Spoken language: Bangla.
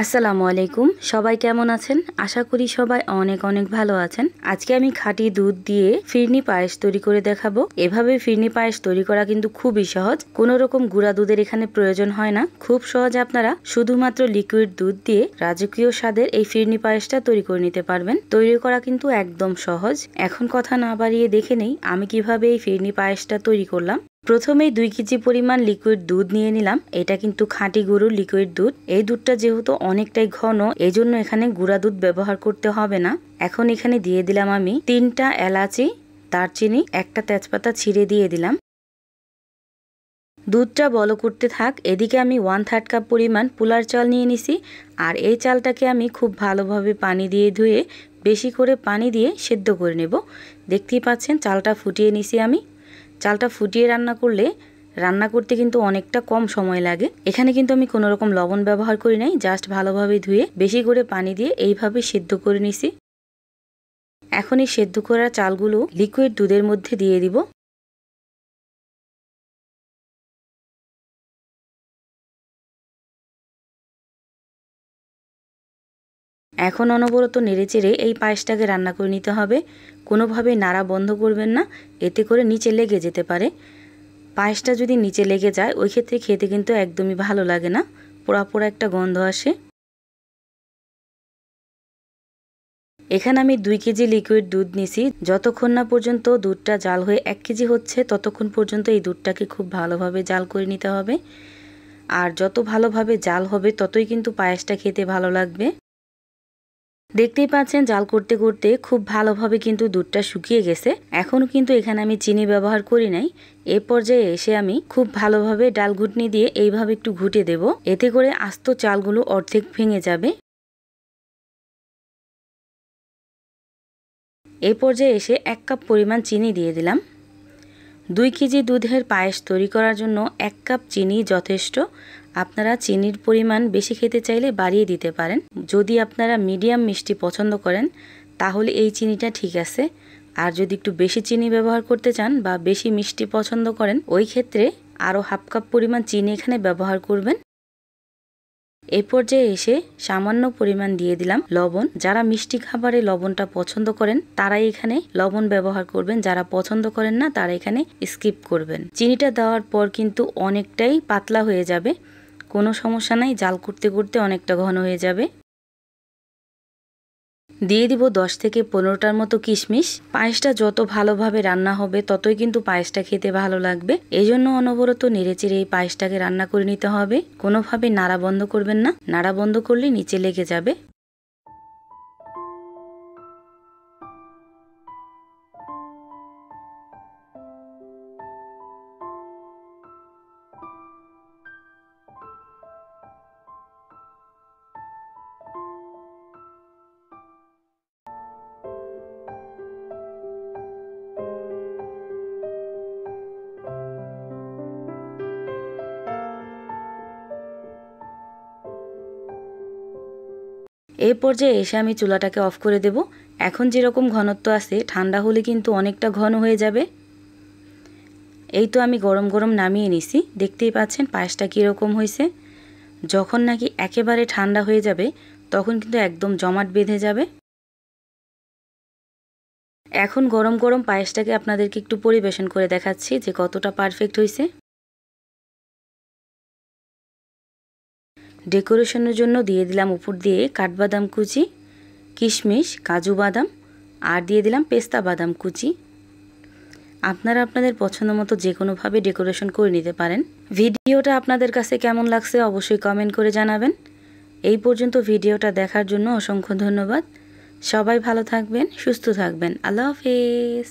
আসসালামু আলাইকুম। সবাই কেমন আছেন? আশা করি সবাই অনেক অনেক ভালো আছেন। আজকে আমি খাঁটি দুধ দিয়ে ফিরনি পায়েস তৈরি করে দেখাবো। এভাবে ফিরনি পায়েস তৈরি করা কিন্তু খুবই সহজ। কোনো রকম গুঁড়া দুধের এখানে প্রয়োজন হয় না। খুব সহজে আপনারা শুধুমাত্র লিকুইড দুধ দিয়ে রাজকীয় স্বাদের এই ফিরনি পায়েসটা তৈরি করে নিতে পারবেন। তৈরি করা কিন্তু একদম সহজ। এখন কথা না বাড়িয়ে দেখে নেই আমি কিভাবে এই ফিরনি পায়েসটা তৈরি করলাম। প্রথমেই 2 কেজি পরিমাণ লিকুইড দুধ নিয়ে নিলাম। এটা কিন্তু খাঁটি গরুর লিকুইড দুধ। এই দুধটা যেহেতু অনেকটাই ঘন, এজন্য এখানে গুঁড়া দুধ ব্যবহার করতে হবে না। এখন এখানে দিয়ে দিলাম আমি 3টা এলাচি, দারচিনি, একটা তেজপাতা ছিঁড়ে দিয়ে দিলাম। দুধটা বলক করতে থাক। এদিকে আমি 1/3 কাপ পরিমাণ পোলার চাল নিয়ে নিছি। আর এই চালটাকে আমি খুব ভালোভাবে পানি দিয়ে ধুয়ে বেশি করে পানি দিয়ে সেদ্ধ করে নেব। দেখতেই পাচ্ছেন চালটা ফুটিয়ে নিছি আমি। চালটা ফুটিয়ে রান্না করতে কিন্তু অনেকটা কম সময় লাগে। এখানে কিন্তু আমি কোনো রকম লবণ ব্যবহার করি নাই, জাস্ট ভালোভাবে ধুয়ে বেশি করে পানি দিয়ে এইভাবে সেদ্ধ করে নিছি। এখন এই সেদ্ধ করা চালগুলো লিকুইড দুধের মধ্যে দিয়ে দিব। এখন অনবরত নেড়েচেড়ে এই পায়েসটাকে রান্না করে নিতে হবে। কোনোভাবেই নাড়া বন্ধ করবেন না, এতে করে নিচে লেগে যেতে পারে। পায়েসটা যদি নিচে লেগে যায় ওই ক্ষেত্রে খেতে কিন্তু একদমই ভালো লাগে না, পোড়া পোড়া একটা গন্ধ আসে। এখানে আমি 2 কেজি লিকুইড দুধ নিছি। যতক্ষণ না পর্যন্ত দুধটা জাল হয়ে 1 কেজি হচ্ছে ততক্ষণ পর্যন্ত এই দুধটাকে খুব ভালোভাবে জাল করে নিতে হবে। আর যত ভালোভাবে জাল হবে ততই কিন্তু পায়েসটা খেতে ভালো লাগবে। দেখতেই পাচ্ছেন জাল করতে করতে খুব ভালোভাবে কিন্তু দুধটা শুকিয়ে গেছে। এখনও কিন্তু এখানে আমি চিনি ব্যবহার করি নাই। এই পর্যায়ে এসে আমি খুব ভালোভাবে ডাল ঘুটনি দিয়ে এইভাবে একটু ঘুটে দেব। এতে করে আস্ত চালগুলো অর্ধেক ভেঙে যাবে। এই পর্যায়ে এসে 1 কাপ পরিমাণ চিনি দিয়ে দিলাম। 2 কেজি দুধের পায়েস তৈরি করার জন্য 1 কাপ চিনি যথেষ্ট। আপনারা চিনির পরিমাণ বেশি খেতে চাইলে বাড়িয়ে দিতে পারেন। যদি আপনারা মিডিয়াম মিষ্টি পছন্দ করেন তাহলে এই চিনিটা ঠিক আছে। আর যদি একটু বেশি চিনি ব্যবহার করতে চান বা বেশি মিষ্টি পছন্দ করেন ওই ক্ষেত্রে আরও 1/2 কাপ পরিমাণ চিনি এখানে ব্যবহার করবেন। এই পর্যায়ে এসে সামান্য পরিমাণ দিয়ে দিলাম লবণ। যারা মিষ্টি খাবারে লবণটা পছন্দ করেন তারাই এখানে লবণ ব্যবহার করবেন, যারা পছন্দ করেন না তারা এখানে স্কিপ করবেন। চিনিটা দেওয়ার পর কিন্তু অনেকটাই পাতলা হয়ে যাবে, কোনো সমস্যা নাই, জাল করতে করতে অনেকটা ঘন হয়ে যাবে। দিয়ে দিব 10 থেকে 15টার মতো কিশমিশ। পায়েসটা যত ভালোভাবে রান্না হবে ততই কিন্তু পায়েসটা খেতে ভালো লাগবে। এই জন্য অনবরত নেড়েচেড়ে এই পায়েসটাকে রান্না করে নিতে হবে। কোনোভাবে নাড়া বন্ধ করবেন না, নাড়া বন্ধ করলে নিচে লেগে যাবে। এই পর্যায়ে এসে আমি চুলাটাকে অফ করে দেব। এখন যেরকম ঘনত্ব আছে ঠান্ডা হলে কিন্তু অনেকটা ঘন হয়ে যাবে। এই তো আমি গরম গরম নামিয়ে নিছি। দেখতেই পাচ্ছেন পায়েসটা কীরকম হয়েছে। যখন নাকি একেবারে ঠান্ডা হয়ে যাবে তখন কিন্তু একদম জমাট বেঁধে যাবে। এখন গরম গরম পায়েসটাকে আপনাদেরকে একটু পরিবেশন করে দেখাচ্ছি যে কতটা পারফেক্ট হয়েছে। ডেকোরেশনের জন্য দিয়ে দিলাম উপর দিয়ে কাঠবাদাম কুচি, কিশমিশ, কাজু বাদাম আর দিয়ে দিলাম পেস্তা বাদাম কুচি। আপনারা আপনাদের পছন্দ মতো যে কোনোভাবে ডেকোরেশন করে নিতে পারেন। ভিডিওটা আপনাদের কাছে কেমন লাগছে অবশ্যই কমেন্ট করে জানাবেন। এই পর্যন্ত ভিডিওটা দেখার জন্য অসংখ্য ধন্যবাদ। সবাই ভালো থাকবেন, সুস্থ থাকবেন। আল্লাহ হাফেজ।